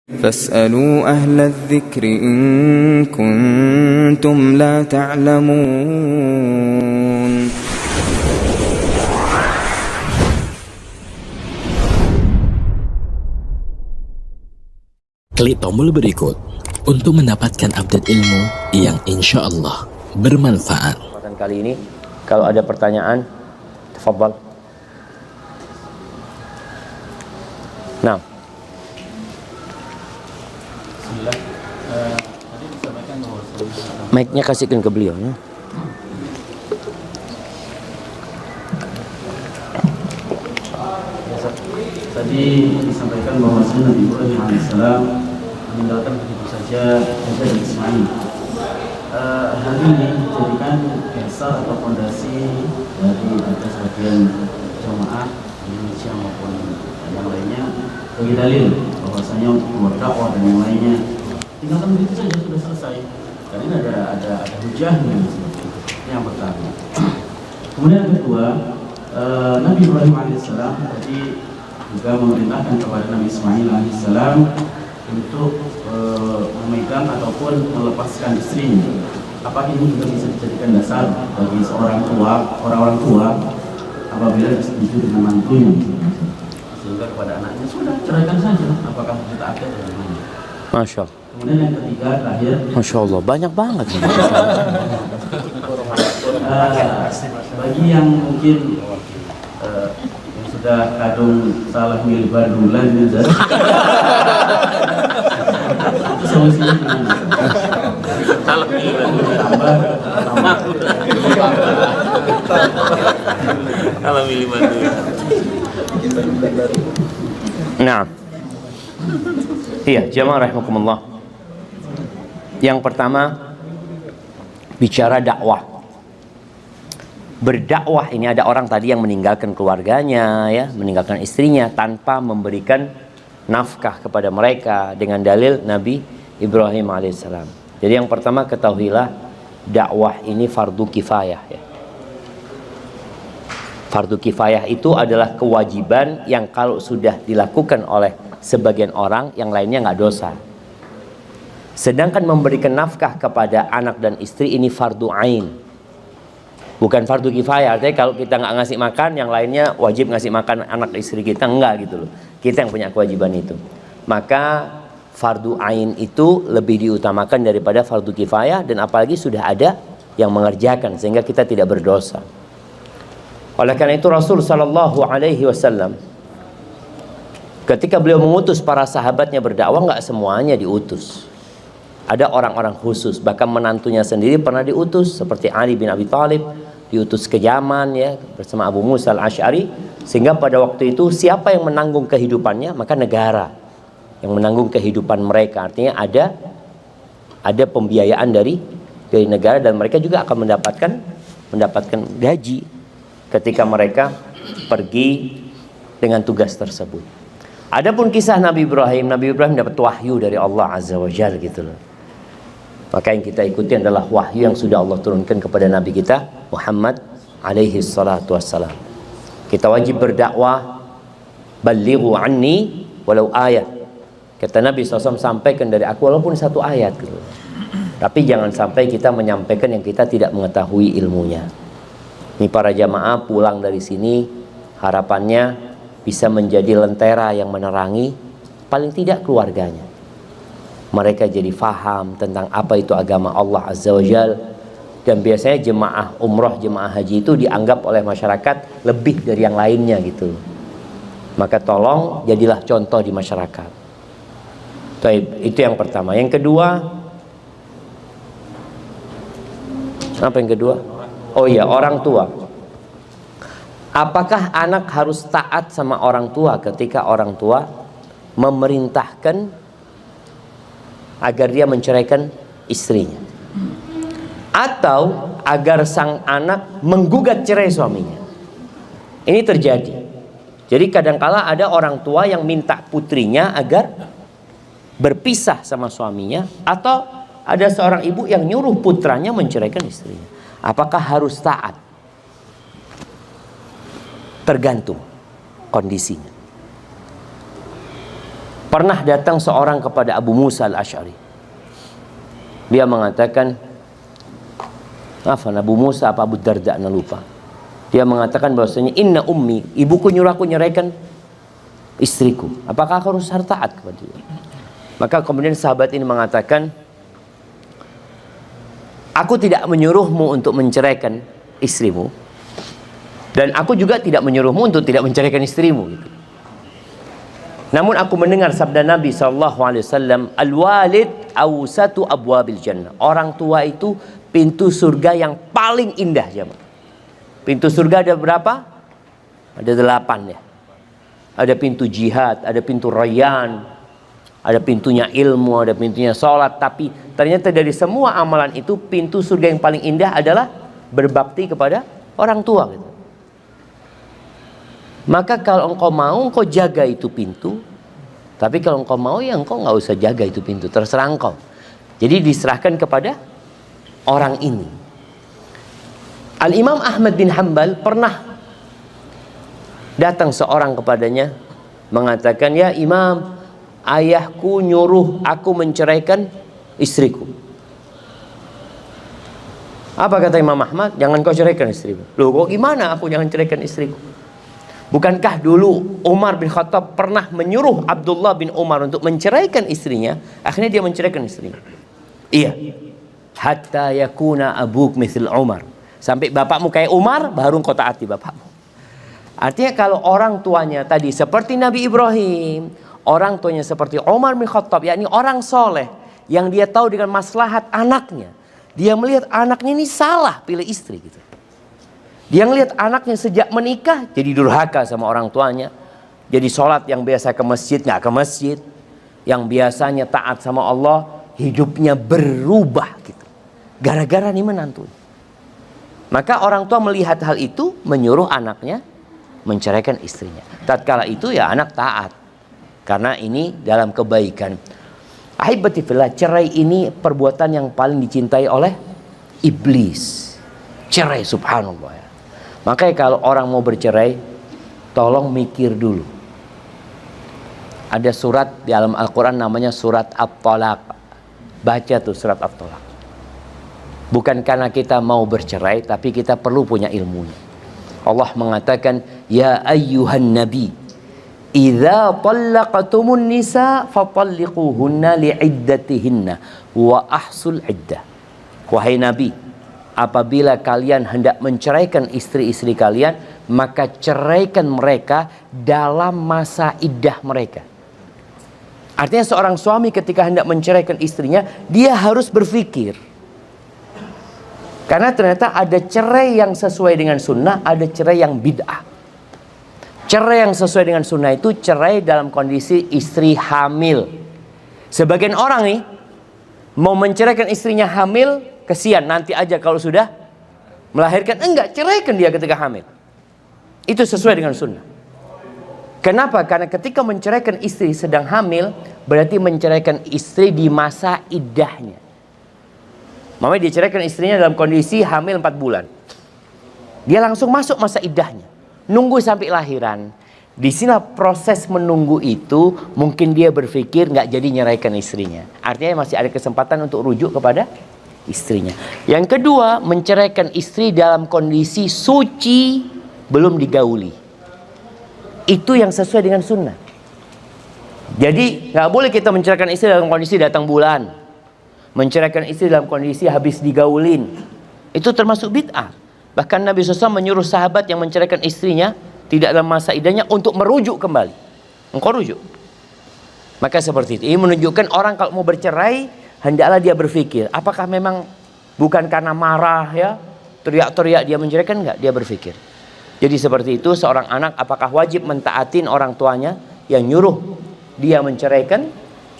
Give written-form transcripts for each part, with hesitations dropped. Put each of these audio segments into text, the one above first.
فاسألوا أهل الذكر إن كنتم لا تعلمون. Klik tombol berikut untuk mendapatkan update ilmu yang insya Allah bermanfaat. Kali ini kalau ada pertanyaan, tafadhal. Nah. Mic-nya kasihkan ke beliau ya. Tadi disampaikan bahwa Nabi Ibrahim alaihissalam meninggalkan begitu saja Hajar dan Ismail. Hal ini dijadikan dasar atau fondasi dari ada sebagian jamaah Indonesia maupun yang lainnya bagi dalil bahwasanya untuk membuat dakwah dan yang lainnya tinggalkan begitu saja sudah selesai. Dan ini ada hujahnya. Ini yang pertama. Kemudian yang kedua, Nabi Ibrahim alaihissalam tadi juga memerintahkan kepada Nabi Ismail alaihissalam untuk memegang ataupun melepaskan istrinya. Apa ini juga bisa dijadikan dasar bagi seorang tua, orang-orang tua apabila setuju dengan mantunya, sehingga kepada anaknya sudah ceraikan saja, apakah kita akad dengan mana? Masya Allah. Kemudian yang ketiga terakhir, Masya Allah, banyak banget. Bagi yang mungkin yang sudah kadung salah milih barulan itu solusinya gimana? Salah milih tambah Salah milih barulan. Nah, iya, jamaah rahimakumullah. Yang pertama, bicara dakwah. Berdakwah ini ada orang tadi yang meninggalkan keluarganya, ya, meninggalkan istrinya tanpa memberikan nafkah kepada mereka dengan dalil Nabi Ibrahim alaihissalam. Jadi yang pertama ketahuilah dakwah ini fardu kifayah, ya. Fardu kifayah itu adalah kewajiban yang kalau sudah dilakukan oleh sebagian orang, yang lainnya nggak dosa. Sedangkan memberikan nafkah kepada anak dan istri ini fardu ain, bukan fardu kifayah. Artinya kalau kita nggak ngasih makan, yang lainnya wajib ngasih makan anak istri kita, enggak gitu loh. Kita yang punya kewajiban itu. Maka fardu ain itu lebih diutamakan daripada fardu kifayah, dan apalagi sudah ada yang mengerjakan sehingga kita tidak berdosa. Oleh karena itu Rasul sallallahu alaihi wasallam ketika beliau mengutus para sahabatnya berdakwah, nggak semuanya diutus. Ada orang-orang khusus, bahkan menantunya sendiri pernah diutus, seperti Ali bin Abi Thalib diutus ke Yaman, ya, bersama Abu Musa al-Asy'ari, sehingga pada waktu itu siapa yang menanggung kehidupannya, maka negara yang menanggung kehidupan mereka. Artinya ada pembiayaan dari negara, dan mereka juga akan mendapatkan gaji ketika mereka pergi dengan tugas tersebut. Adapun kisah Nabi Ibrahim dapat wahyu dari Allah Azza wa Jalla gitu loh. Maka yang kita ikuti adalah wahyu yang sudah Allah turunkan kepada Nabi kita Muhammad alaihi salatu wassalam. Kita wajib berdakwah, balighu anni walau ayat. Kata Nabi SAW, sampaikan dari aku walaupun satu ayat gitu. Tapi jangan sampai kita menyampaikan yang kita tidak mengetahui ilmunya. Ini para jamaah pulang dari sini harapannya bisa menjadi lentera yang menerangi paling tidak keluarganya. Mereka jadi faham tentang apa itu agama Allah Azza wa Jal. Dan biasanya jemaah umroh, jemaah haji itu dianggap oleh masyarakat lebih dari yang lainnya gitu. Maka tolong jadilah contoh di masyarakat. Itu yang pertama. Yang kedua, apa yang kedua? Oh iya, orang tua. Apakah anak harus taat sama orang tua ketika orang tua memerintahkan agar dia menceraikan istrinya, atau agar sang anak menggugat cerai suaminya? Ini terjadi. Jadi kadangkala ada orang tua yang minta putrinya agar berpisah sama suaminya, atau ada seorang ibu yang nyuruh putranya menceraikan istrinya. Apakah harus taat? Tergantung kondisinya. Pernah datang seorang kepada Abu Musa al-Asy'ari. Dia mengatakan, Abu Musa apa Abu Darda, anda lupa. Dia mengatakan bahwasanya inna ummi, ibuku nyuruh aku nyeraikan istriku. Apakah aku harus taat kepada dia? Maka kemudian sahabat ini mengatakan, aku tidak menyuruhmu untuk menceraikan istrimu, dan aku juga tidak menyuruhmu untuk tidak menceraikan istrimu. Gitu. Namun aku mendengar sabda Nabi SAW, al-walid awsatu abwabil jannah. Orang tua itu pintu surga yang paling indah. Jemaah. Pintu surga ada berapa? Ada 8 ya. Ada pintu jihad, ada pintu rayyan, ada pintunya ilmu, ada pintunya sholat. Tapi ternyata dari semua amalan itu, pintu surga yang paling indah adalah berbakti kepada orang tua. Gitu. Maka kalau engkau mau, engkau jaga itu pintu. Tapi kalau engkau mau, ya engkau nggak usah jaga itu pintu. Terserah engkau. Jadi diserahkan kepada orang ini. Al-Imam Ahmad bin Hanbal pernah datang seorang kepadanya mengatakan, ya Imam, ayahku nyuruh aku menceraikan istriku. Apa kata Imam Ahmad? Jangan kau ceraikan istriku. Loh, kok gimana aku jangan ceraikan istriku? Bukankah dulu Umar bin Khattab pernah menyuruh Abdullah bin Umar untuk menceraikan istrinya? Akhirnya dia menceraikan istrinya. Iya. Hatta yakuna abuk mithl Umar. Sampai bapakmu kayak Umar, baru kau taati bapakmu. Artinya kalau orang tuanya tadi seperti Nabi Ibrahim, orang tuanya seperti Umar bin Khattab, yakni orang soleh yang dia tahu dengan maslahat anaknya. Dia melihat anaknya ini salah pilih istri gitu. Dia ngelihat anaknya sejak menikah jadi durhaka sama orang tuanya. Jadi sholat yang biasa ke masjid nggak ke masjid. Yang biasanya taat sama Allah, hidupnya berubah gitu. Gara-gara nih menantu. Maka orang tua melihat hal itu, menyuruh anaknya menceraikan istrinya. Tatkala itu ya anak taat. Karena ini dalam kebaikan. Ahibati fillah, cerai ini perbuatan yang paling dicintai oleh iblis. Cerai, subhanallah ya. Makanya kalau orang mau bercerai, tolong mikir dulu. Ada surat di dalam Al-Quran namanya surat At-Talaq. Baca tuh surat At-Talaq. Bukan karena kita mau bercerai, tapi kita perlu punya ilmunya. Allah mengatakan, ya ayyuhan nabi, idza talaqtumun nisa fatalliquhunna li'iddatihinna wa ahsul iddah. Wahai nabi, apabila kalian hendak menceraikan istri-istri kalian, maka ceraikan mereka dalam masa iddah mereka. Artinya seorang suami ketika hendak menceraikan istrinya, dia harus berpikir. Karena ternyata ada cerai yang sesuai dengan sunnah, ada cerai yang bid'ah. Cerai yang sesuai dengan sunnah itu cerai dalam kondisi istri hamil. Sebagian orang nih mau menceraikan istrinya hamil, kesian nanti aja kalau sudah melahirkan. Enggak, ceraikan dia ketika hamil. Itu sesuai dengan sunnah. Kenapa? Karena ketika menceraikan istri sedang hamil, berarti menceraikan istri di masa iddahnya. Mamanya dia ceraikan istrinya dalam kondisi hamil 4 bulan. Dia langsung masuk masa iddahnya. Nunggu sampai lahiran. Di sini proses menunggu itu mungkin dia berpikir nggak jadi nyeraikan istrinya. Artinya masih ada kesempatan untuk rujuk kepada istrinya. Yang kedua, menceraikan istri dalam kondisi suci, belum digauli. Itu yang sesuai dengan sunnah. Jadi nggak boleh kita menceraikan istri dalam kondisi datang bulan. Menceraikan istri dalam kondisi habis digaulin. Itu termasuk bid'ah. Bahkan Nabi SAW menyuruh sahabat yang menceraikan istrinya tidak dalam masa iddahnya untuk merujuk kembali. Engkau rujuk. Maka seperti itu. Ini menunjukkan orang kalau mau bercerai, hendaklah dia berpikir, apakah memang bukan karena marah ya, teriak-teriak dia menceraikan, enggak, dia berpikir. Jadi seperti itu, seorang anak apakah wajib mentaatin orang tuanya yang nyuruh dia menceraikan?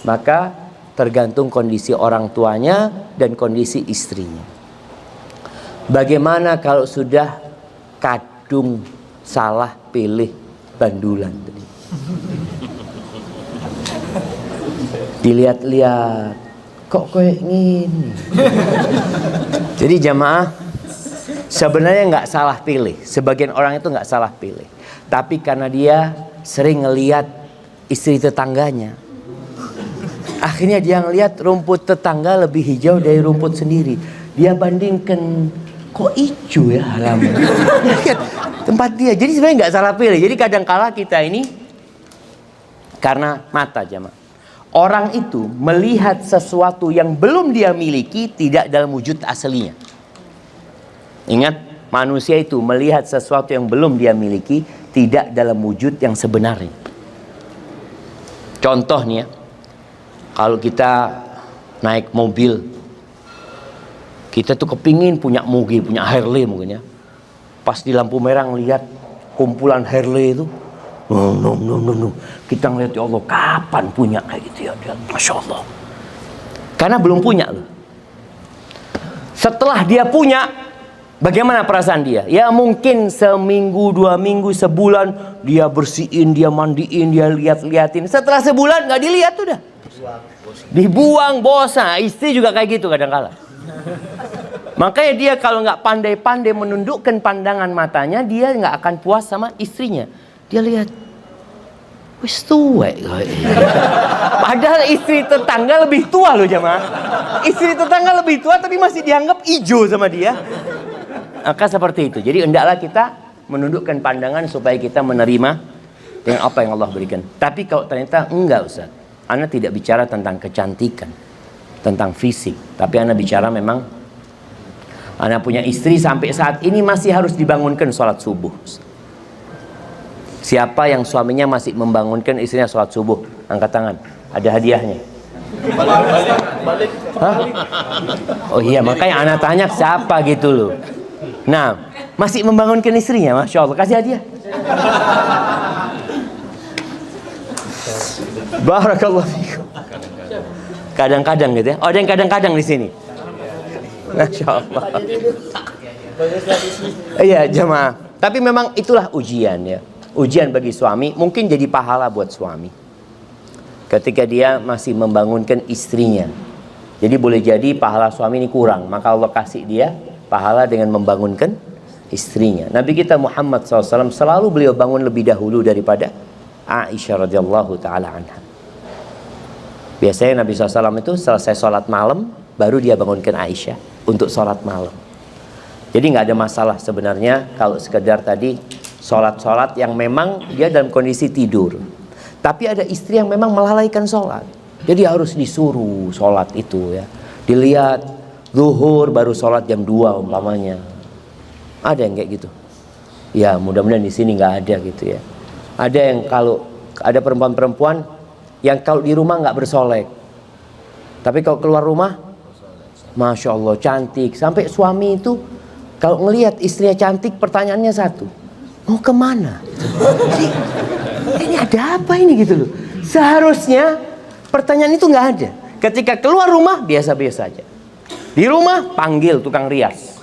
Maka tergantung kondisi orang tuanya dan kondisi istrinya. Bagaimana kalau sudah kadung salah pilih bandulan tadi? Dilihat-lihat, kok kayak gini? Jadi jamaah, sebenarnya nggak salah pilih. Sebagian orang itu nggak salah pilih, tapi karena dia sering ngelihat istri tetangganya, Akhirnya dia ngeliat rumput tetangga lebih hijau dari rumput sendiri. Dia bandingkan, kok hijau ya halaman. Lihat tempat dia. Jadi sebenarnya nggak salah pilih. Jadi kadang-kala kita ini karena mata jamaah. Orang itu melihat sesuatu yang belum dia miliki tidak dalam wujud aslinya. Ingat, manusia itu melihat sesuatu yang belum dia miliki tidak dalam wujud yang sebenarnya. Contoh nih ya, kalau kita naik mobil, kita tuh kepingin punya moge, punya Harley mungkin ya. Pas di lampu merah ngelihat kumpulan Harley itu, kita ngeliat, ya Allah, kapan punya kayak gitu ya? Masya Allah. Karena belum punya loh. Setelah dia punya, bagaimana perasaan dia? Ya mungkin seminggu, 2 minggu, sebulan dia bersihin, dia mandiin, dia lihat-liatin. Setelah sebulan nggak dilihat udah. Dibuang, bosan. Istri juga kayak gitu kadang-kala. Makanya dia kalau nggak pandai-pandai menundukkan pandangan matanya, dia nggak akan puas sama istrinya. Dia lihat, wis tua. Padahal istri tetangga lebih tua loh jamaah. Istri tetangga lebih tua tapi masih dianggap hijau sama dia. Maka seperti itu. Jadi hendaklah kita menundukkan pandangan supaya kita menerima dengan apa yang Allah berikan. Tapi kalau ternyata enggak Ustaz, Ana tidak bicara tentang kecantikan, tentang fisik, tapi Ana bicara memang Ana punya istri sampai saat ini masih harus dibangunkan sholat subuh. Siapa yang suaminya masih membangunkan istrinya sholat subuh? Angkat tangan. Ada hadiahnya. Hah? Oh iya, makanya Ana tanya siapa gitu loh. Nah, masih membangunkan istrinya, Masya Allah. Kasih hadiah. Barakallahu fikum. Kadang-kadang gitu ya. Oh, ada yang kadang-kadang di sini. Masya Allah. Iya, jemaah. Tapi memang itulah ujian ya. Ujian bagi suami, mungkin jadi pahala buat suami ketika dia masih membangunkan istrinya. Jadi boleh jadi pahala suami ini kurang, maka Allah kasih dia pahala dengan membangunkan istrinya. Nabi kita Muhammad SAW selalu beliau bangun lebih dahulu daripada Aisyah radhiyallahu taala anha. Biasanya Nabi SAW itu selesai sholat malam baru dia bangunkan Aisyah untuk sholat malam. Jadi nggak ada masalah sebenarnya kalau sekedar tadi sholat-sholat yang memang dia dalam kondisi tidur. Tapi ada istri yang memang melalaikan sholat. Jadi harus disuruh sholat itu ya. Dilihat zuhur baru sholat jam 2 umpamanya. Ada yang kayak gitu. Ya mudah-mudahan di sini nggak ada gitu ya. Ada yang kalau ada perempuan-perempuan yang kalau di rumah nggak bersolek. Tapi kalau keluar rumah, Masya Allah cantik. Sampai suami itu kalau ngelihat istrinya cantik pertanyaannya satu. Mau kemana? Ini ada apa ini gitu loh. Seharusnya pertanyaan itu nggak ada. Ketika keluar rumah biasa-biasa aja. Di rumah panggil tukang rias.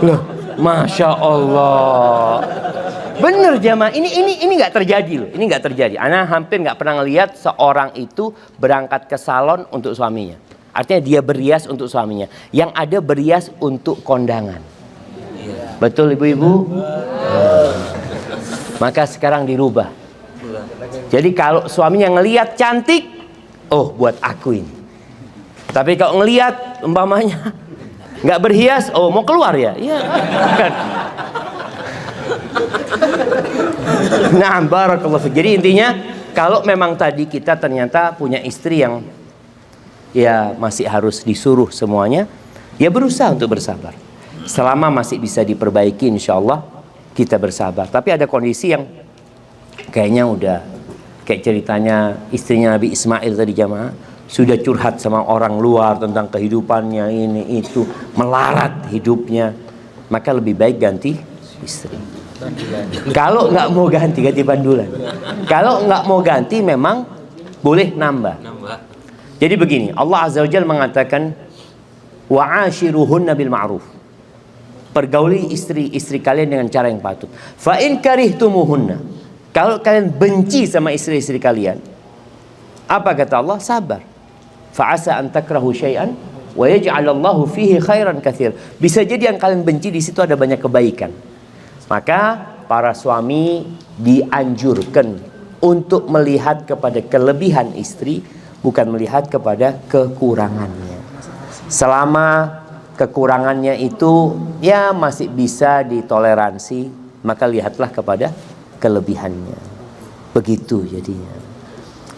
Loh, Masya Allah. Bener jamaah. Ini nggak terjadi loh. Ini nggak terjadi. Ana hampir nggak pernah ngelihat seorang itu berangkat ke salon untuk suaminya. Artinya dia berias untuk suaminya. Yang ada berias untuk kondangan. Betul ibu-ibu? Maka sekarang dirubah. Jadi kalau suaminya ngelihat cantik, oh buat aku ini. Tapi kalau ngelihat umpamanya nggak berhias, oh mau keluar ya? Iya. Nah, barakallahu. Jadi intinya kalau memang tadi kita ternyata punya istri yang ya masih harus disuruh semuanya, ya berusaha untuk bersabar. Selama masih bisa diperbaiki, insya Allah kita bersabar. Tapi ada kondisi yang kayaknya udah kayak ceritanya istrinya Nabi Ismail tadi jamaah, sudah curhat sama orang luar tentang kehidupannya ini itu, melarat hidupnya, maka lebih baik ganti istri. Kalau nggak mau ganti bandulan. Kalau nggak mau ganti memang boleh nambah. Jadi begini, Allah Azza wa Jalla mengatakan wa'ashiruhunna bil ma'ruf. Pergauli istri-istri kalian dengan cara yang patut. Fa in karihtumuhunna. Kalau kalian benci sama istri-istri kalian, apa kata Allah? Sabar. Fa asa an takrahu syai'an wa yaj'alallahu fihi khairan katsir. Bisa jadi yang kalian benci di situ ada banyak kebaikan. Maka para suami dianjurkan untuk melihat kepada kelebihan istri, bukan melihat kepada kekurangannya. Selama kekurangannya itu ya masih bisa ditoleransi, maka lihatlah kepada kelebihannya. Begitu jadinya.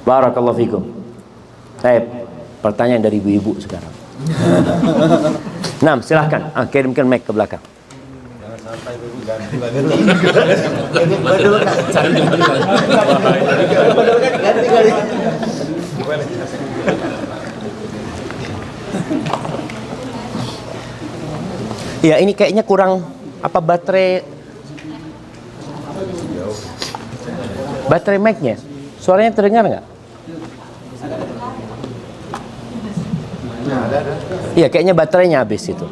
Barakallahu fikum. Baik, pertanyaan dari ibu-ibu sekarang. Nah, silahkan kirimkan mic ke belakang. Ya, ini kayaknya kurang apa baterai mic-nya. Suaranya terdengar nggak? Iya, kayaknya baterainya habis itu.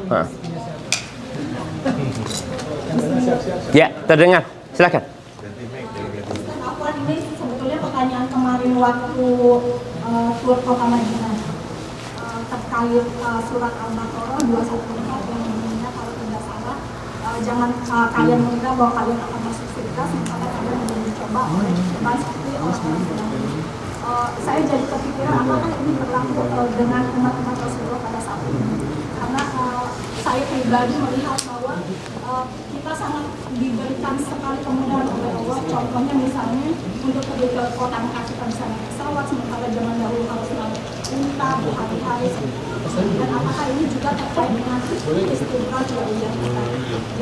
Ya, terdengar. Silakan. Afwan, ini sebetulnya pertanyaan kemarin waktu tur kota Madinah terkait surat Al-Baqarah 214 yang bunyinya kalau tidak salah, jangan kalian mengira bahwa kalian akan masuk surga sementara kalian belum dicoba oleh cobaan seperti orang-orang terdahulu. Saya jadi kepikiran apakah ini berlaku dengan umat-umat Rasulullah pada saat ini, karena saya pribadi melihat bahwa kita sangat diberikan sekali kemudahan oleh Allah. Contohnya misalnya untuk pergi ke kota Mekah kita bisa naik pesawat, sementara zaman dahulu harus naik unta berhari-hari. Dan apakah ini juga terkait dengan istiqlal jauhnya kita?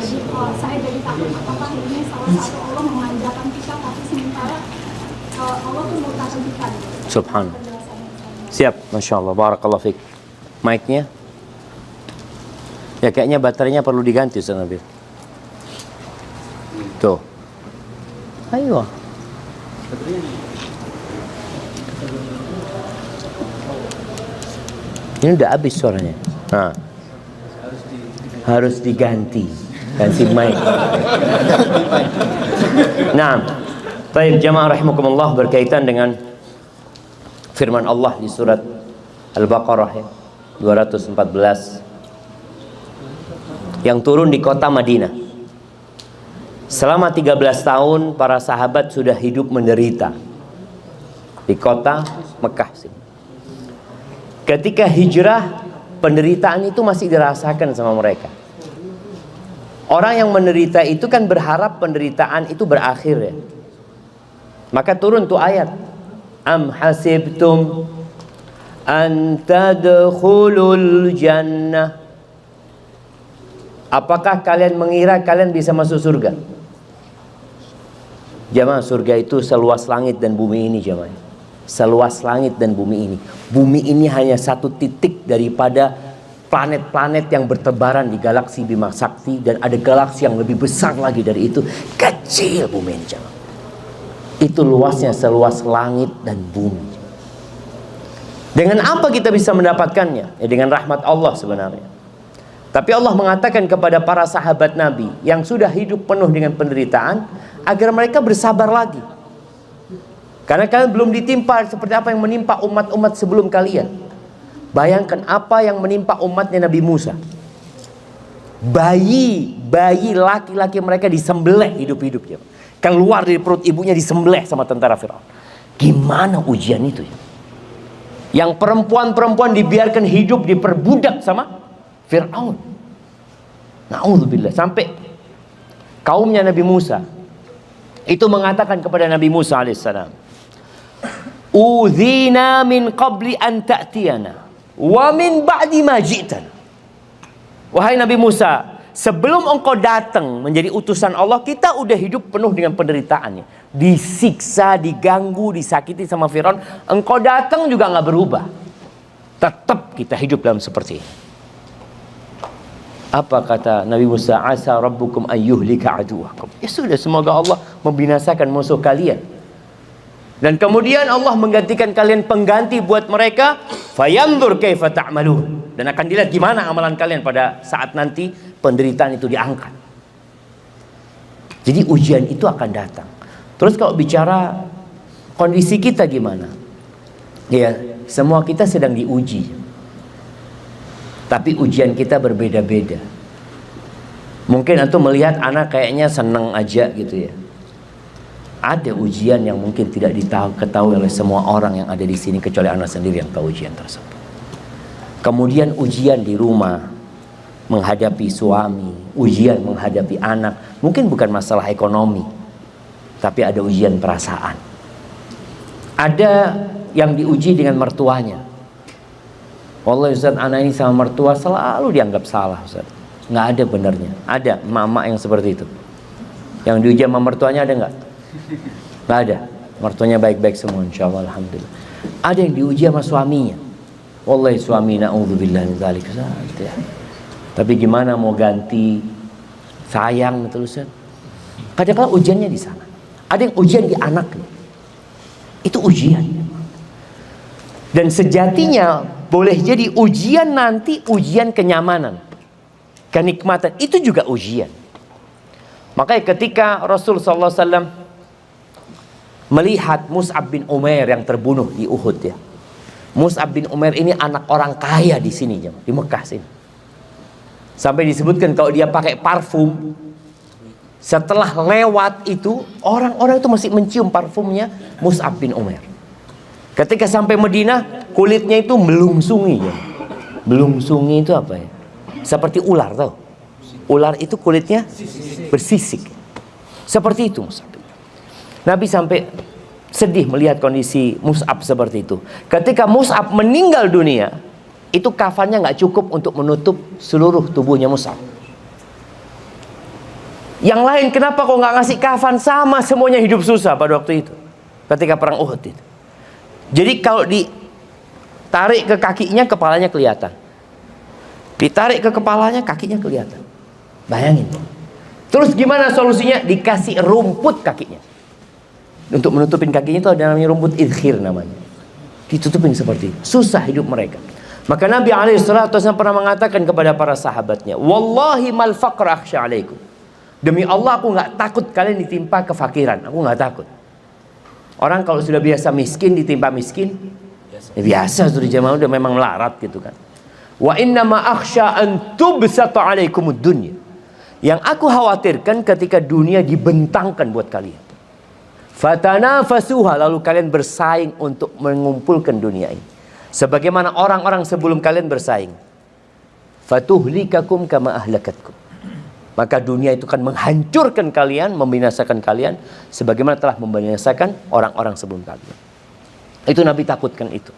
Jadi saya jadi takut apakah ini salah satu Allah memanjakan kita, tapi sementara Allah tuh murtakan kita. Subhanallah. Siap, Masya Allah. Barakallahu fiik. Mic-nya? Ya, kayaknya baterainya perlu diganti, Ustaz Nabil. Tuh. Ayo. Ini udah habis suaranya. Nah. Harus diganti. Ganti mic. Nah. Baik, jamaah rahimakumullah, berkaitan dengan firman Allah di surat Al-Baqarah 214 yang turun di kota Madinah. Selama 13 tahun para sahabat sudah hidup menderita di kota Mekah. Ketika hijrah, penderitaan itu masih dirasakan sama mereka. Orang yang menderita itu kan berharap penderitaan itu berakhir ya. Maka turun tuh ayat, am hasibtum an tadkhulul jannah. Apakah kalian mengira kalian bisa masuk surga? Jamaah, surga itu seluas langit dan bumi ini, jamaah. Seluas langit dan bumi ini. Bumi ini hanya satu titik daripada planet-planet yang bertebaran di galaksi Bima Sakti, dan ada galaksi yang lebih besar lagi dari itu. Kecil bumi ini, jamaah. Itu luasnya seluas langit dan bumi. Dengan apa kita bisa mendapatkannya? Ya, dengan rahmat Allah sebenarnya. Tapi Allah mengatakan kepada para sahabat Nabi yang sudah hidup penuh dengan penderitaan, agar mereka bersabar lagi. Karena kalian belum ditimpa seperti apa yang menimpa umat-umat sebelum kalian. Bayangkan apa yang menimpa umatnya Nabi Musa. Bayi laki-laki mereka disembelih hidup-hidup. Keluar dari perut ibunya disembelih sama tentara Firaun. Gimana ujian itu ya? Yang perempuan-perempuan dibiarkan hidup diperbudak sama Firaun. Na'udzubillah. Sampai kaumnya Nabi Musa itu mengatakan kepada Nabi Musa alaihissalam, "Udzina min qabli an ta'tiyana wa min ba'di ma ji'tana." Wahai Nabi Musa, sebelum engkau datang menjadi utusan Allah, kita udah hidup penuh dengan penderitaannya. Disiksa, diganggu, disakiti sama Firaun. Engkau datang juga nggak berubah. Tetap kita hidup dalam seperti ini. Apa kata Nabi Musa? Asa rabbukum ayyuhlika aduwakum. Ya sudah, semoga Allah membinasakan musuh kalian. Dan kemudian Allah menggantikan kalian pengganti buat mereka. Fayanzur kaifa ta'malun. Dan akan dilihat gimana amalan kalian pada saat nanti penderitaan itu diangkat. Jadi ujian itu akan datang. Terus kalau bicara kondisi kita gimana? Ya, semua kita sedang diuji. Tapi ujian kita berbeda-beda. Mungkin antum melihat anak kayaknya seneng aja gitu ya. Ada ujian yang mungkin tidak diketahui oleh semua orang yang ada di sini, kecuali Anda sendiri yang tahu ujian tersebut. Kemudian ujian di rumah, menghadapi suami, ujian menghadapi anak. Mungkin bukan masalah ekonomi, tapi ada ujian perasaan. Ada yang diuji dengan mertuanya. Wallahi Ustaz, anak ini sama mertua selalu dianggap salah Ustaz. Nggak ada benernya. Ada emak-emak yang seperti itu. Yang diuji sama mertuanya ada nggak? Nggak ada. Mertuanya baik-baik semua, insya Allah, alhamdulillah. Ada yang diuji sama suaminya. Wallahi suami na'udzubillah min dzalik. Tapi gimana mau ganti sayang betul Ustaz? Kadang-kadang ujiannya di sana. Ada yang ujian di anaknya. Itu ujian. Dan sejatinya boleh jadi ujian nanti ujian kenyamanan, kenikmatan, itu juga ujian. Makanya ketika Rasul SAW melihat Mus'ab bin Umair yang terbunuh di Uhud ya. Mus'ab bin Umair ini anak orang kaya di sini, di Mekah sini. Sampai disebutkan kalau dia pakai parfum, setelah lewat itu orang-orang itu masih mencium parfumnya Mus'ab bin Umair. Ketika sampai Madinah, kulitnya itu melungsungi ya. Melungsungi itu apa ya? Seperti ular, tahu? Ular itu kulitnya bersisik. Seperti itu Mus'ab. Nabi sampai sedih melihat kondisi Mus'ab seperti itu. Ketika Mus'ab meninggal dunia, itu kafannya nggak cukup untuk menutup seluruh tubuhnya Mus'ab. Yang lain kenapa kok nggak ngasih kafan? Sama semuanya hidup susah pada waktu itu, ketika perang Uhud itu. Jadi kalau ditarik ke kakinya, kepalanya kelihatan. Ditarik ke kepalanya, kakinya kelihatan. Bayangin. Terus gimana solusinya? Dikasih rumput kakinya. Untuk menutupin kakinya itu ada namanya rumput idkhir namanya. Ditutupin seperti itu. Susah hidup mereka. Maka Nabi SAW pernah mengatakan kepada para sahabatnya, Wallahi mal faqra akhsha alaikum. Demi Allah aku nggak takut kalian ditimpa kefakiran. Aku nggak takut. Orang kalau sudah biasa miskin ditimpa miskin, ya biasa sudah jamaah udah memang melarat gitu kan. Wa inna ma akhsha an tubsata alaikumud dunya. Yang aku khawatirkan ketika dunia dibentangkan buat kalian. Fatanafasuha, lalu kalian bersaing untuk mengumpulkan dunia ini. Sebagaimana orang-orang sebelum kalian bersaing. Fatuhlikakum kama ahlakatkum. Maka dunia itu akan menghancurkan kalian, membinasakan kalian sebagaimana telah membinasakan orang-orang sebelum kalian. Itu Nabi takutkan itu.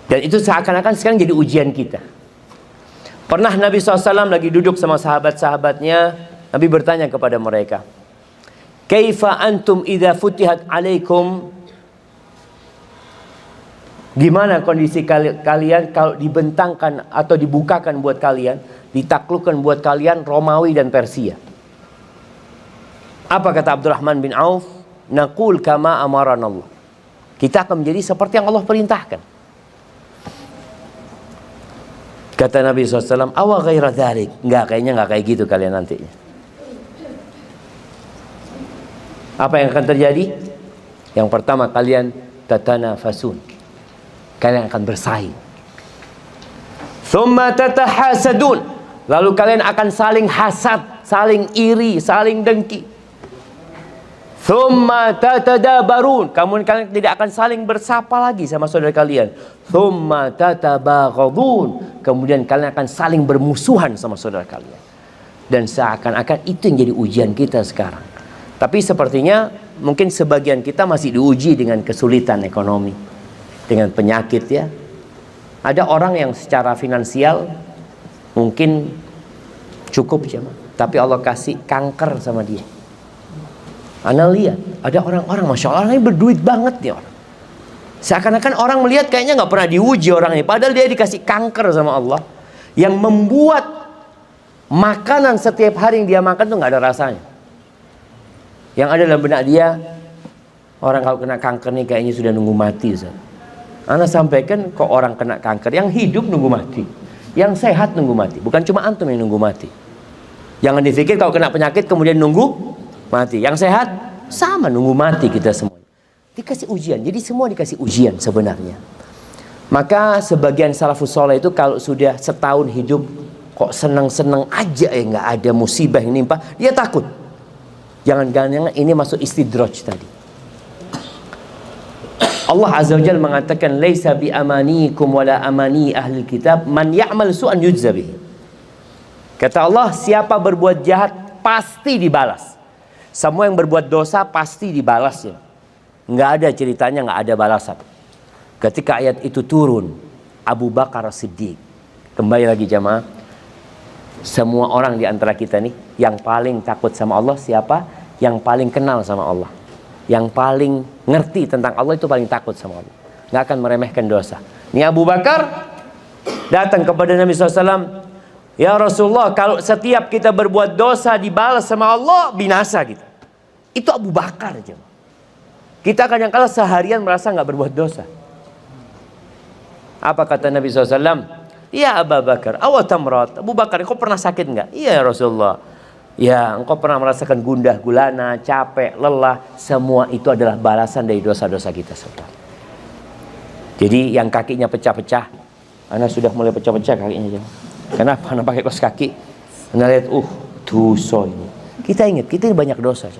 Dan itu seakan-akan sekarang jadi ujian kita. Pernah Nabi SAW lagi duduk sama sahabat-sahabatnya, Nabi bertanya kepada mereka, Kaifa antum idza futihat alaikum? Gimana kondisi kalian kalau dibentangkan atau dibukakan buat kalian, ditaklukkan buat kalian Romawi dan Persia? Apa kata Abdurrahman bin Auf? Naqul kama amaranallah. Kita akan menjadi seperti yang Allah perintahkan. Kata Nabi SAW, awa ghaira dzalik. Kayaknya enggak kayak gitu kalian nantinya. Apa yang akan terjadi? Yang pertama, kalian tatanafasun. Kalian akan bersaing. Tsumma tatahasadun. Lalu kalian akan saling hasad, saling iri, saling dengki. Tsumma tatadabarun. Kalian tidak akan saling bersapa lagi sama saudara kalian. Tsumma tatabaghadun. Kemudian kalian akan saling bermusuhan sama saudara kalian. Dan seakan-akan itu yang jadi ujian kita sekarang. Tapi sepertinya mungkin sebagian kita masih diuji dengan kesulitan ekonomi, dengan penyakit ya. Ada orang yang secara finansial mungkin cukup cuma, tapi Allah kasih kanker sama dia. Anda lihat, ada orang-orang Masya Allah ini berduit banget nih orang. Seakan-akan orang melihat kayaknya nggak pernah diuji orang ini, padahal dia dikasih kanker sama Allah, yang membuat makanan setiap hari yang dia makan tuh nggak ada rasanya. Yang ada dalam benak dia, orang kalau kena kanker nih kayaknya sudah nunggu mati. Anda sampaikan kok orang kena kanker, yang hidup nunggu mati, yang sehat nunggu mati. Bukan cuma antum yang nunggu mati. Jangan dipikir kalau kena penyakit kemudian nunggu mati. Yang sehat sama nunggu mati kita semua. Dikasih ujian, jadi semua dikasih ujian sebenarnya. Maka sebagian salafus soleh itu kalau sudah setahun hidup kok senang-senang aja ya, nggak ada musibah yang nimpa, dia takut. Jangan-jangan ini masuk istidraj tadi. Allah Azza wa Jalla mengatakan laisa bi amanikum wala amani ahli kitab man ya'mal su'an yujza bihi. Kata Allah, siapa berbuat jahat pasti dibalas. Semua yang berbuat dosa pasti dibalas ya. Nggak ada ceritanya nggak ada balasan. Ketika ayat itu turun, Abu Bakar Siddiq, kembali lagi jamaah, semua orang di antara kita nih yang paling takut sama Allah siapa? Yang paling kenal sama Allah, yang paling ngerti tentang Allah itu paling takut sama Allah, nggak akan meremehkan dosa. Ini Abu Bakar datang kepada Nabi SAW, ya Rasulullah, kalau setiap kita berbuat dosa dibalas sama Allah, binasa kita. Itu Abu Bakar aja. Kita kadang-kadang seharian merasa nggak berbuat dosa. Apa kata Nabi SAW? Ya Abu Bakar, awatamrat. Abu Bakar, engkau pernah sakit nggak? Iya Rasulullah. Ya, engkau pernah merasakan gundah gulana, capek, lelah. Semua itu adalah balasan dari dosa-dosa kita, saudara. Jadi yang kakinya pecah-pecah, Anda sudah mulai pecah-pecah kakinya. Kenapa Anda pakai kaos kaki? Anda lihat, dosa ini. Kita ingat, kita ini banyak dosa.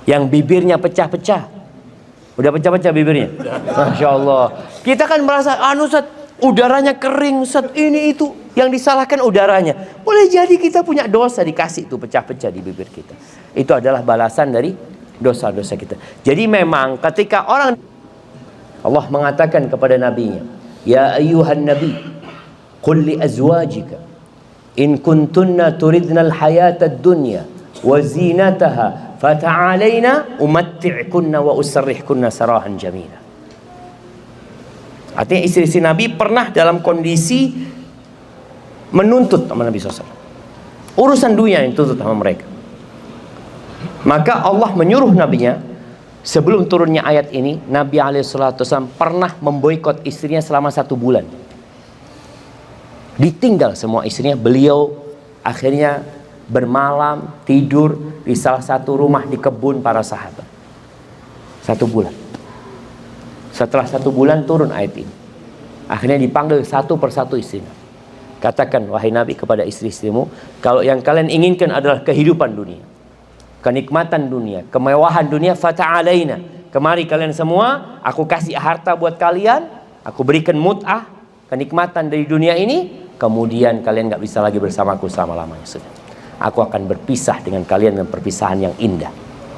Yang bibirnya pecah-pecah, udah pecah-pecah bibirnya. Masya Allah. Kita kan merasa, Ustaz, udaranya kering, Ustaz, ini itu. Yang disalahkan udaranya. Boleh jadi kita punya dosa, dikasih itu pecah-pecah di bibir kita. Itu adalah balasan dari dosa-dosa kita. Jadi memang ketika orang, Allah mengatakan kepada nabinya, ya ayyuhan nabi, qul li azwajika in kuntunna turidna al-hayata ad-dunya wa zinataha fata'alaina umatti'kunna wa usarrihkunna sarahan jamila. Artinya istri-istri Nabi pernah dalam kondisi menuntut sama Nabi SAW. Urusan dunia yang dituntut sama mereka. Maka Allah menyuruh nabinya, sebelum turunnya ayat ini, Nabi SAW pernah memboikot istrinya selama 1 bulan. Ditinggal semua istrinya. Beliau akhirnya bermalam, tidur di salah satu rumah di kebun para sahabat. 1 bulan. Setelah 1 bulan turun ayat ini. Akhirnya dipanggil satu persatu istrinya. Katakan wahai Nabi kepada istri-istrimu, kalau yang kalian inginkan adalah kehidupan dunia, kenikmatan dunia, kemewahan dunia, fata'alaina, kemari kalian semua, aku kasih harta buat kalian, aku berikan mut'ah, kenikmatan dari dunia ini, kemudian kalian gak bisa lagi bersamaku selama-lamanya. Sudah, aku akan berpisah dengan kalian dengan perpisahan yang indah.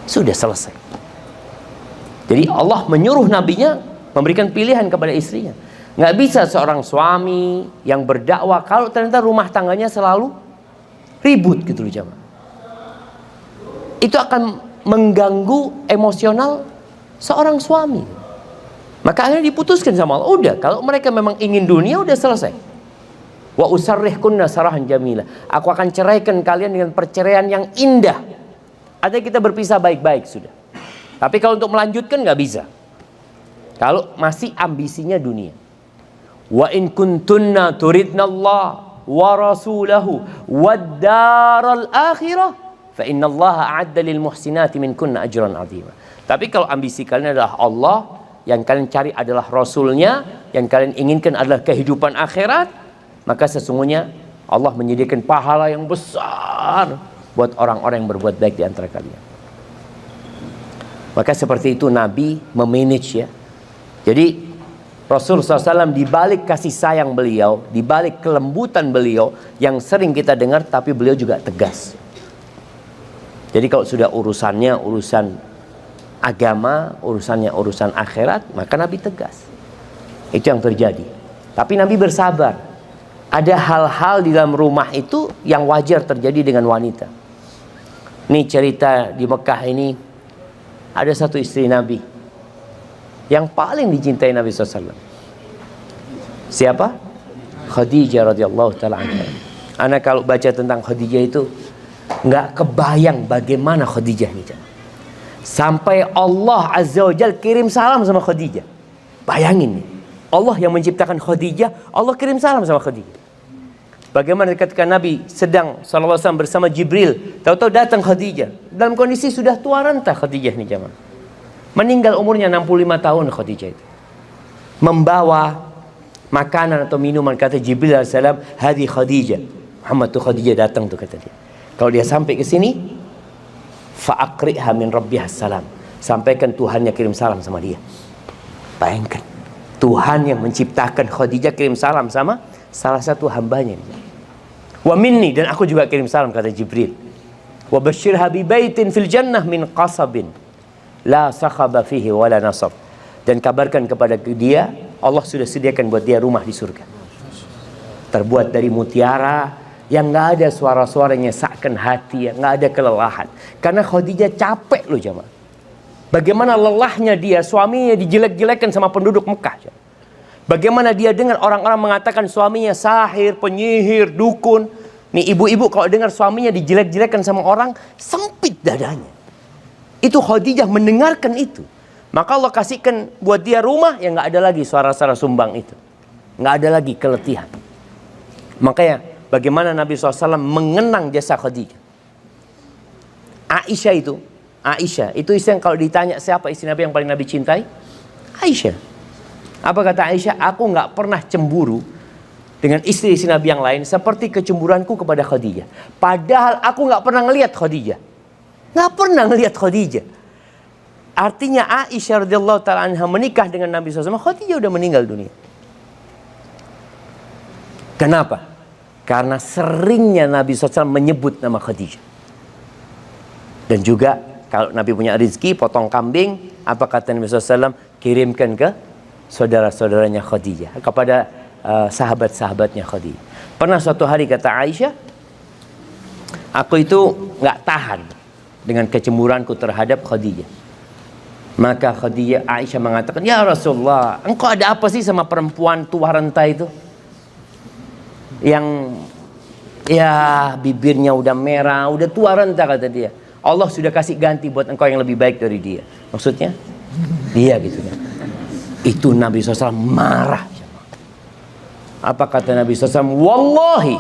Sudah selesai. Jadi Allah menyuruh nabinya memberikan pilihan kepada istrinya. Nggak bisa seorang suami yang berdakwah kalau ternyata rumah tangganya selalu ribut gitu loh jamaah. Itu akan mengganggu emosional seorang suami. Maka akhirnya diputuskan sama Allah, udah kalau mereka memang ingin dunia udah selesai. Wa usarrihkunna sarahan jamila. Aku akan ceraikan kalian dengan perceraian yang indah. Artinya kita berpisah baik-baik sudah. Tapi kalau untuk melanjutkan nggak bisa. Kalau masih ambisinya dunia. Wa in kuntunna turidna Allah wa rasulahu wad daral akhirah fa innallaha a'adda lil muhsinati minkunna ajran 'azima. Tapi kalau ambisi kalian adalah Allah, yang kalian cari adalah Rasulnya, yang kalian inginkan adalah kehidupan akhirat, maka sesungguhnya Allah menyediakan pahala yang besar buat orang-orang yang berbuat baik di antara kalian. Maka seperti itu Nabi memanage ya. Jadi Rasulullah SAW dibalik kasih sayang beliau, dibalik kelembutan beliau yang sering kita dengar, tapi beliau juga tegas. Jadi kalau sudah urusannya urusan agama, urusannya urusan akhirat, maka Nabi tegas. Itu yang terjadi. Tapi Nabi bersabar. Ada hal-hal di dalam rumah itu yang wajar terjadi dengan wanita. Nih cerita di Mekah ini, ada satu istri Nabi yang paling dicintai Nabi SAW. Siapa? Khadijah radhiyallahu ta'ala anha. Anak kalau baca tentang Khadijah itu nggak kebayang bagaimana Khadijah ini. Sampai Allah Azza wa Jalla kirim salam sama Khadijah. Bayangin nih, Allah yang menciptakan Khadijah, Allah kirim salam sama Khadijah. Bagaimana ketika Nabi sedang SAW bersama Jibril, tahu-tahu datang Khadijah dalam kondisi sudah tua renta. Khadijah nih jamaah, meninggal umurnya 65 tahun Khadijah itu. Membawa makanan atau minuman, kata Jibril AS, hadi Khadijah. Muhammad tuh Khadijah datang tuh kata dia. Kalau dia sampai ke sini, Fa'aqri'ha min rabbiha salam. Sampaikan Tuhannya kirim salam sama dia. Bayangkan, Tuhan yang menciptakan Khadijah kirim salam sama salah satu hambanya. Wa minni, dan aku juga kirim salam, kata Jibril. Wa basyirha bi baitin fil jannah min qasabin la sakhaba fihi wala nasab. Dan kabarkan kepada dia, Allah sudah sediakan buat dia rumah di surga, terbuat dari mutiara, yang nggak ada suara-suara nyesakkan hati, yang nggak ada kelelahan. Karena Khadijah capek loh jamaah. Bagaimana lelahnya dia, suaminya dijelek-jelekan sama penduduk Mekah. Bagaimana dia dengar orang-orang mengatakan suaminya sahir, penyihir, dukun. Nih ibu-ibu kalau dengar suaminya dijelek-jelekan sama orang, sempit dadanya. Itu Khadijah mendengarkan itu. Maka Allah kasihkan buat dia rumah yang nggak ada lagi suara-suara sumbang itu. Nggak ada lagi keletihan. Makanya bagaimana Nabi SAW mengenang jasa Khadijah. Aisyah itu istri yang kalau ditanya siapa istri Nabi yang paling Nabi cintai? Aisyah. Apa kata Aisyah? Aku nggak pernah cemburu dengan istri-istri Nabi yang lain seperti kecemburuanku kepada Khadijah. Padahal aku nggak pernah ngelihat Khadijah. Nggak pernah ngelihat Khadijah. Artinya Aisyah radhiyallahu taala anha menikah dengan Nabi SAW, Khadijah udah meninggal dunia. Kenapa? Karena seringnya Nabi SAW menyebut nama Khadijah. Dan juga kalau Nabi punya rezeki, potong kambing, apa kata Nabi SAW? Kirimkan ke saudara-saudaranya Khadijah, kepada sahabat-sahabatnya Khadijah. Pernah suatu hari kata Aisyah, aku itu nggak tahan dengan kecemburuanku terhadap Khadijah. Maka Aisyah mengatakan, ya Rasulullah, engkau ada apa sih sama perempuan tua renta itu? Yang ya bibirnya udah merah, udah tua renta, kata dia. Allah sudah kasih ganti buat engkau yang lebih baik dari dia. Maksudnya dia gitu kan. Itu Nabi SAW marah. Apa kata Nabi SAW? Wallahi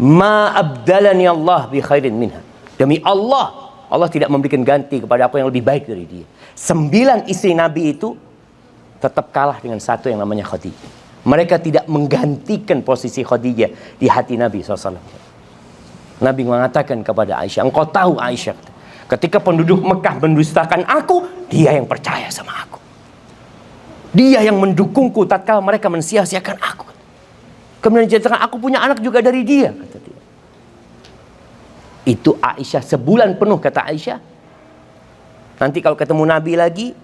ma abdalani Allah bi khairin minha. Demi Allah, Allah tidak memberikan ganti kepada aku yang lebih baik dari dia. 9 istri Nabi itu tetap kalah dengan satu yang namanya Khadijah. Mereka tidak menggantikan posisi Khadijah di hati Nabi SAW. Nabi mengatakan kepada Aisyah, engkau tahu Aisyah, ketika penduduk Mekah mendustakan aku, dia yang percaya sama aku. Dia yang mendukungku tatkala mereka mensia-siakan aku. Kemudian diceritakan aku punya anak juga dari dia, kata dia. Itu Aisyah sebulan penuh, kata Aisyah. Nanti kalau ketemu Nabi lagi,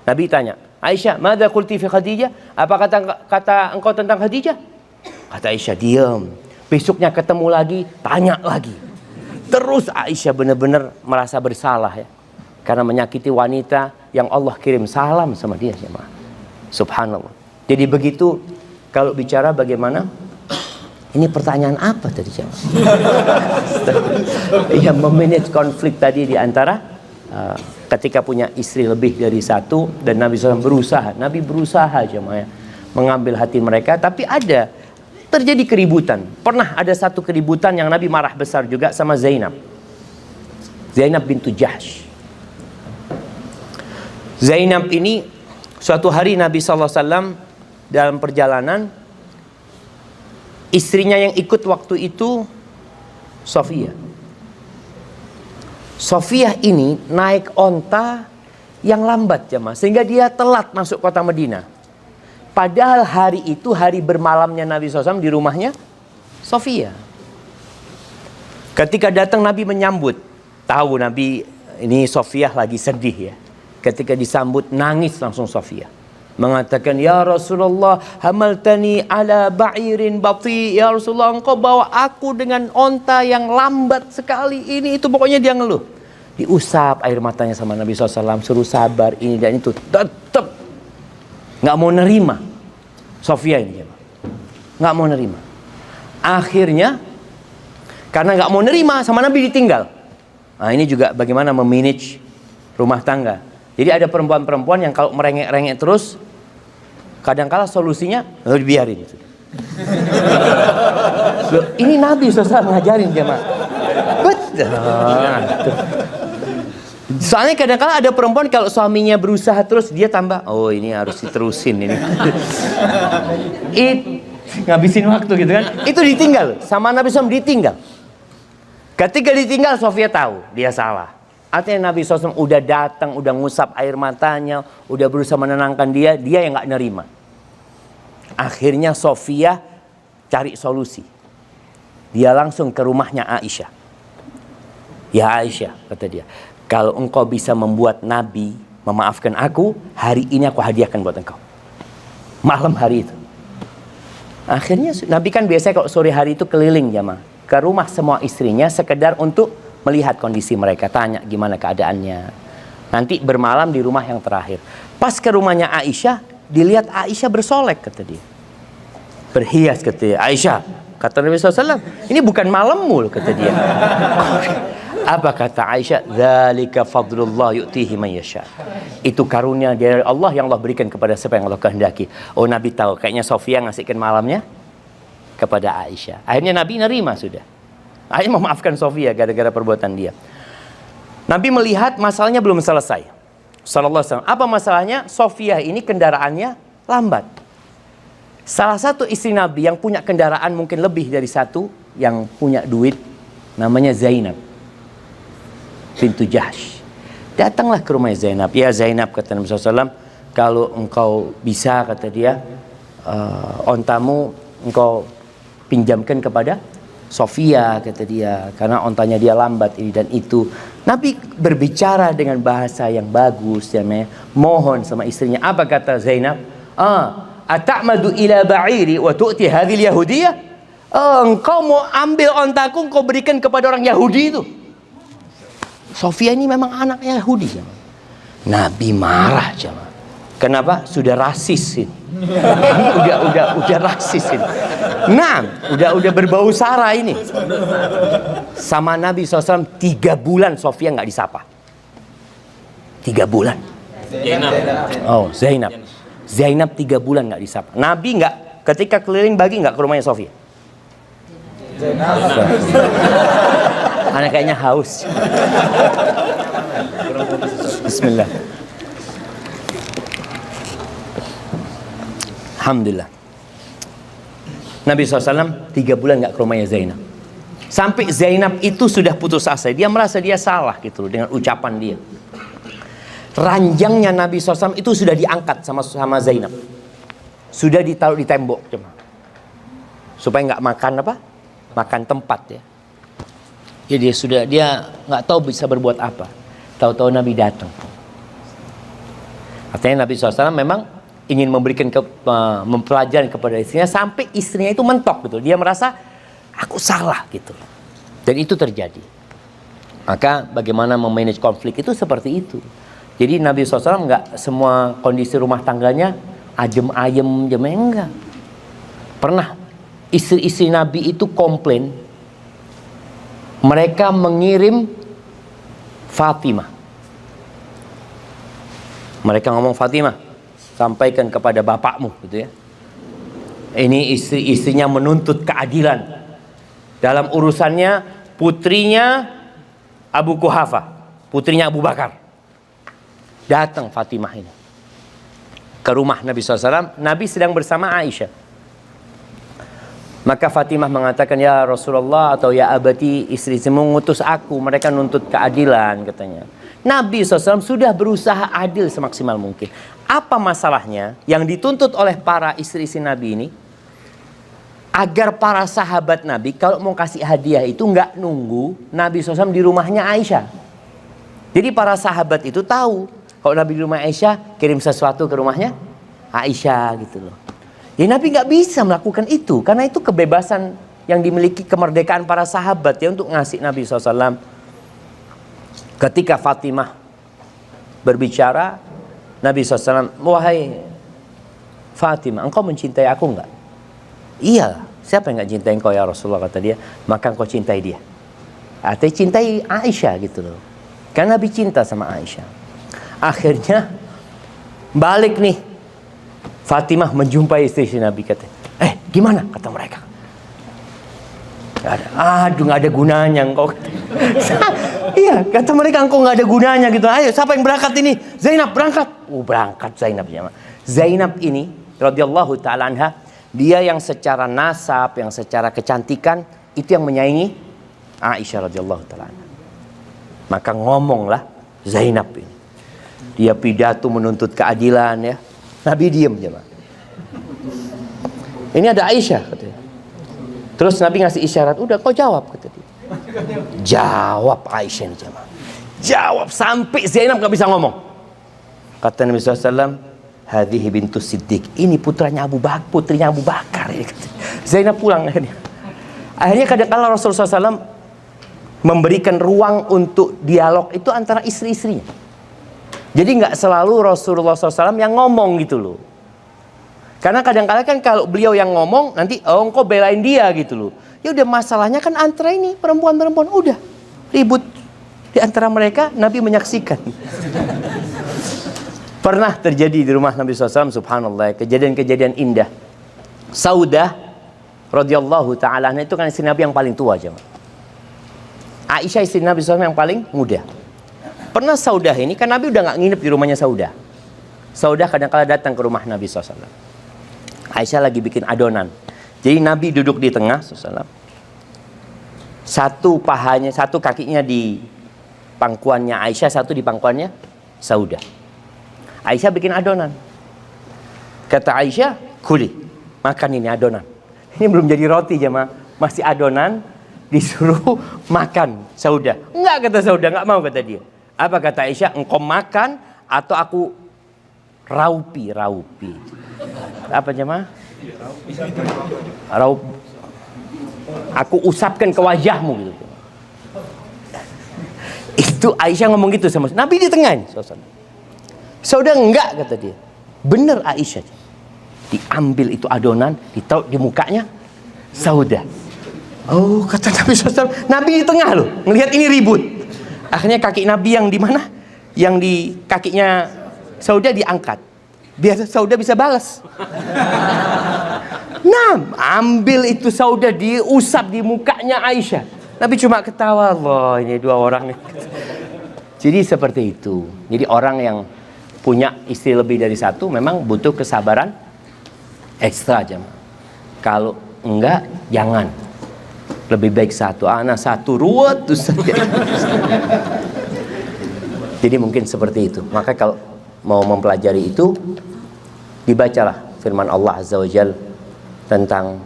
Nabi tanya, Aisyah, madza qulti fi Khadijah? Apa kata engkau tentang Khadijah? Kata Aisyah, diam. Besoknya ketemu lagi, tanya lagi. Terus Aisyah benar-benar merasa bersalah ya, karena menyakiti wanita yang Allah kirim salam sama dia, jemaah. Subhanallah. Jadi begitu kalau bicara bagaimana, ini pertanyaan apa tadi, jemaah? Yang memanage konflik tadi di antara ketika punya istri lebih dari satu, dan Nabi SAW berusaha, Nabi berusaha jemaah mengambil hati mereka, tapi ada terjadi keributan. Pernah ada satu keributan yang Nabi marah besar juga sama Zainab bintu Jahsh. Zainab ini suatu hari Nabi SAW dalam perjalanan, istrinya yang ikut waktu itu Sofiyah ini naik onta yang lambat jemaah, sehingga dia telat masuk kota Madinah. Padahal hari itu hari bermalamnya Nabi SAW di rumahnya Sofiyah. Ketika datang Nabi menyambut, tahu Nabi ini Sofiyah lagi sedih ya. Ketika disambut nangis langsung Sofiyah, mengatakan, ya Rasulullah, hamaltani ala ba'irin bati. Ya Rasulullah, engkau bawa aku dengan onta yang lambat sekali ini. Itu pokoknya dia ngeluh. Diusap air matanya sama Nabi SAW, suruh sabar ini dan itu. Tetap nggak mau nerima. Sofiyah ini nggak mau nerima. Akhirnya karena nggak mau nerima sama Nabi ditinggal. Nah ini juga bagaimana memanage rumah tangga. Jadi ada perempuan-perempuan yang kalau merengek-rengek terus, kadang-kala solusinya biarin. Ini Nabi SAW ngajarin jemaah. Betul. Soalnya kadang-kala ada perempuan kalau suaminya berusaha terus, dia tambah, oh ini harus diterusin ini. Ngabisin waktu gitu kan. Itu ditinggal sama Nabi SAW, ditinggal. Ketika ditinggal, Sofiyah tahu dia salah. Artinya Nabi SAW udah datang, udah ngusap air matanya, udah berusaha menenangkan dia yang nggak nerima. Akhirnya Sofia cari solusi. Dia langsung ke rumahnya Aisyah. Ya Aisyah, kata dia, kalau engkau bisa membuat Nabi memaafkan aku, hari ini aku hadiahkan buat engkau. Malam hari itu. Akhirnya Nabi kan biasanya kalau sore hari itu keliling jamaah ke rumah semua istrinya sekedar untuk melihat kondisi mereka, tanya gimana keadaannya. Nanti bermalam di rumah yang terakhir. Pas ke rumahnya Aisyah, dilihat Aisyah bersolek, kata dia. Berhias, kata dia. Aisyah, kata Nabi SAW, ini bukan malammu, kata dia. Apa kata Aisyah? Dzalika fadlullah yu'tihi man yasha. Itu karunia dari Allah yang Allah berikan kepada siapa yang Allah kehendaki. Oh, Nabi tahu kayaknya Sofia ngasihkan malamnya kepada Aisyah. Akhirnya Nabi nerima sudah. Akhirnya memaafkan Sofia gara-gara perbuatan dia. Nabi melihat masalahnya belum selesai. Sallallahu alaihi wasallam. Apa masalahnya? Sofia ini kendaraannya lambat. Salah satu istri Nabi yang punya kendaraan mungkin lebih dari satu, yang punya duit, namanya Zainab bintu Jahsh. Datanglah ke rumah Zainab. Ya Zainab, kata Nabi SAW, kalau engkau bisa, kata dia, ontamu engkau pinjamkan kepada Sofia, kata dia, karena ontanya dia lambat ini dan itu. Nabi berbicara dengan bahasa yang bagus, ya, mohon sama istrinya. Apa kata Zainab? Ata'madu ila ba'iri wa tu'ti hadhil yahudiyah? Engkau mau ambil ontaku, engkau berikan kepada orang Yahudi itu. Sofia ini memang anak Yahudi. Nabi marah, jemaah. Kenapa? Sudah rasis ini. udah rasis ini. Nah, udah berbau sara ini. Sama Nabi SAW 3 bulan Sofia nggak disapa. 3 bulan. Zainab. Oh, Zainab. Zainab 3 bulan nggak disapa. Nabi nggak, ketika keliling bagi nggak ke rumahnya Sofia. Anak kayaknya haus. Bismillah. Alhamdulillah. Nabi SAW 3 bulan gak ke rumahnya Zainab. Sampai Zainab itu sudah putus asa. Dia merasa dia salah gitu loh dengan ucapan dia. Ranjangnya Nabi SAW itu sudah diangkat sama Zainab. Sudah ditaruh di tembok. Supaya gak makan apa? Makan tempat ya. Ya dia nggak tahu bisa berbuat apa. Tahu-tahu Nabi datang. Artinya Nabi SAW memang ingin memberikan mempelajari kepada istrinya sampai istrinya itu mentok gitu. Dia merasa aku salah gitu. Dan itu terjadi. Maka bagaimana memanage konflik itu seperti itu. Jadi Nabi SAW nggak semua kondisi rumah tangganya adem ayem enggak. Pernah istri-istri Nabi itu komplain. Mereka mengirim Fatimah. Mereka ngomong, Fatimah, sampaikan kepada bapakmu gitu ya. Ini istri-istrinya menuntut keadilan dalam urusannya putrinya Abu Quhafa, putrinya Abu Bakar. Datang Fatimah ini ke rumah Nabi SAW. Nabi sedang bersama Aisyah. Maka Fatimah mengatakan, ya Rasulullah atau ya abati, istri-istrimu mengutus aku, mereka nuntut keadilan katanya. Nabi SAW sudah berusaha adil semaksimal mungkin. Apa masalahnya yang dituntut oleh para istri-istri Nabi ini? Agar para sahabat Nabi kalau mau kasih hadiah itu nggak nunggu Nabi SAW di rumahnya Aisyah. Jadi para sahabat itu tahu kalau Nabi di rumah Aisyah, kirim sesuatu ke rumahnya Aisyah gitu loh. Ya Nabi nggak bisa melakukan itu karena itu kebebasan yang dimiliki, kemerdekaan para sahabat ya untuk ngasih Nabi SAW. Ketika Fatimah berbicara, Nabi SAW, wahai Fatimah, engkau mencintai aku nggak? Iya, siapa yang nggak cintai engkau ya Rasulullah, kata dia. Maka engkau cintai dia. Artinya cintai Aisyah gitu loh. Karena Nabi cinta sama Aisyah. Akhirnya balik nih. Fatimah menjumpai istri Nabi, kata, gimana? Kata mereka. Gak ada. Aduh, gak ada gunanya engkau. Iya, kata mereka, engkau gak ada gunanya gitu. Ayo, siapa yang berangkat ini? Zainab berangkat. Berangkat Zainab. Zainab ini, radhiyallahu ta'ala anha, dia yang secara nasab, yang secara kecantikan, itu yang menyaingi Aisyah radhiyallahu ta'ala anha. Maka ngomonglah Zainab ini. Dia pidato menuntut keadilan ya. Nabi diam jemaah. Ini ada Aisyah katanya. Terus Nabi ngasih isyarat, udah kau jawab kata dia. Jawab Aisyah nih jemaah. Jawab sampai Zainab gak bisa ngomong. Kata Nabi SAW, hadhihi bintu Siddiq. Ini putrinya Abu Bakar. Zainab pulang akhirnya. Akhirnya kadang-kala Rasulullah SAW memberikan ruang untuk dialog itu antara istri-istrinya. Jadi nggak selalu Rasulullah SAW yang ngomong gitu loh. Karena kadang-kala kan kalau beliau yang ngomong nanti engkau belain dia gitu loh. Ya udah, masalahnya kan antara ini perempuan-perempuan udah ribut di antara mereka, Nabi menyaksikan. Pernah terjadi di rumah Nabi SAW, subhanallah, kejadian-kejadian indah. Saudah radhiyallahu ta'ala itu kan istri Nabi yang paling tua jemaah. Aisyah istri Nabi SAW yang paling muda. Pernah Saudah ini, kan Nabi udah gak nginep di rumahnya Saudah. Saudah kadang-kala datang ke rumah Nabi SAW. Aisyah lagi bikin adonan. Jadi Nabi duduk di tengah SAW. Satu pahanya, satu kakinya di pangkuannya Aisyah, satu di pangkuannya Saudah. Aisyah bikin adonan. Kata Aisyah, kuli, makan ini adonan. Ini belum jadi roti jemaah, masih adonan, disuruh makan Saudah. Enggak kata Saudah, enggak mau kata dia. Apa kata Aisyah? Engkau makan atau aku raupi. Apa jemaah? Raup. Aku usapkan ke wajahmu gitu. Itu Aisyah ngomong gitu sama Nabi di tengah. Saudah enggak kata dia. Bener Aisyah. Diambil itu adonan, ditaruh di mukanya Saudah. Oh kata Nabi SAW, Nabi di tengah loh, ngelihat ini ribut. Akhirnya kaki Nabi yang di mana? Yang di kakinya Saudah diangkat. Biar Saudah bisa balas. Nah, ambil itu Saudah diusap di mukanya Aisyah. Nabi cuma ketawa, Allah ini dua orang. Jadi seperti itu. Jadi orang yang punya istri lebih dari satu memang butuh kesabaran ekstra aja. Kalau enggak, jangan. Lebih baik satu. Anak satu ruwet. Jadi mungkin seperti itu. Maka kalau mau mempelajari itu, dibacalah firman Allah Azza wa Jalla tentang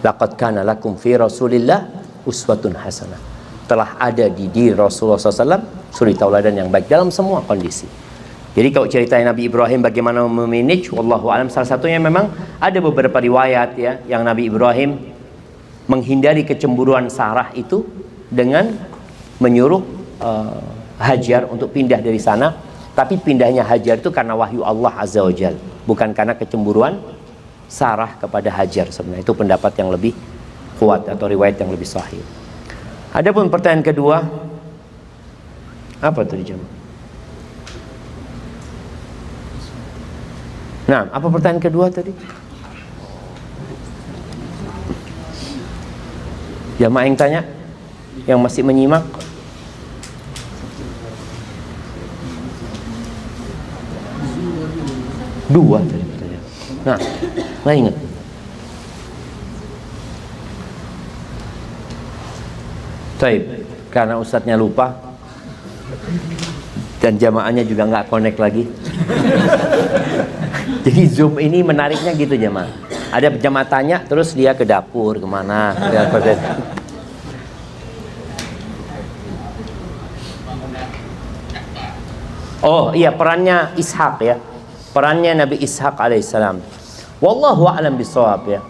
laqad kana lakum fi Rasulillah uswatun hasanah. Telah ada di diri Rasulullah SAW suri tauladan yang baik dalam semua kondisi. Jadi kalau ceritanya Nabi Ibrahim bagaimana memanage, wallahu alam, salah satunya memang ada beberapa riwayat ya yang Nabi Ibrahim menghindari kecemburuan Sarah itu dengan menyuruh Hajar untuk pindah dari sana. Tapi pindahnya Hajar itu karena wahyu Allah Azza wa Jalla, bukan karena kecemburuan Sarah kepada Hajar. Sebenarnya itu pendapat yang lebih kuat atau riwayat yang lebih sahih. Adapun pertanyaan kedua, apa tadi jemaah? Nah, apa pertanyaan kedua tadi? Jamaah yang tanya, yang masih menyimak. Dua tadi pertanyaan. Nah, nggak ingat. Baik, karena ustadznya lupa dan jamaahnya juga nggak connect lagi. Jadi Zoom ini menariknya gitu jamaah. Ada jamaah tanya, terus dia ke dapur kemana? Oh iya, perannya Ishak ya. Perannya Nabi Ishak alaihissalam. Wallahu a'lam bishawab ya.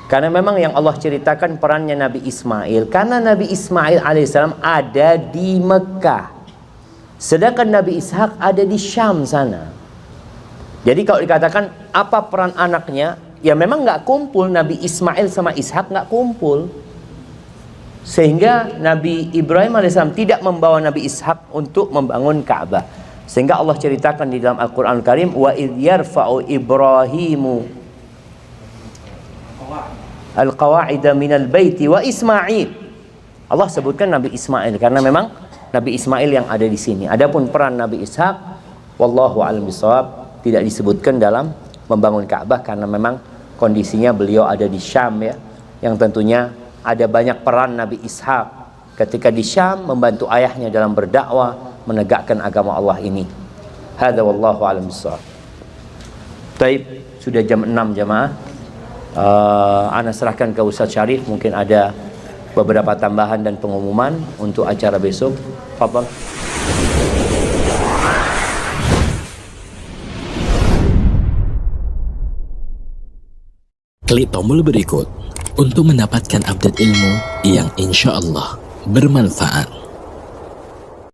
Karena memang yang Allah ceritakan perannya Nabi Ismail. Karena Nabi Ismail alaihissalam ada di Mekah, sedangkan Nabi Ishak ada di Syam sana. Jadi kalau dikatakan apa peran anaknya, ya memang nggak kumpul. Nabi Ismail sama Ishak nggak kumpul, sehingga Nabi Ibrahim alaihissalam tidak membawa Nabi Ishak untuk membangun Ka'bah. Sehingga Allah ceritakan di dalam Al-Quran Al-Karim, wa idh yarfa'u Ibrahimu al-qawa'ida minal baiti wa Ismail. Allah sebutkan Nabi Ismail karena memang Nabi Ismail yang ada di sini. Adapun peran Nabi Ishak, wallahu a'lam bishawab, tidak disebutkan dalam membangun Ka'bah karena memang kondisinya beliau ada di Syam ya, yang tentunya ada banyak peran Nabi Ishak ketika di Syam membantu ayahnya dalam berdakwah menegakkan agama Allah ini. Hadza wallahu a'lam bissawab. Taib, sudah jam 6 jamaah. Ana serahkan ke Ustaz Syarif, mungkin ada beberapa tambahan dan pengumuman untuk acara besok. Fadhal. Klik tombol berikut untuk mendapatkan update ilmu yang insya Allah bermanfaat.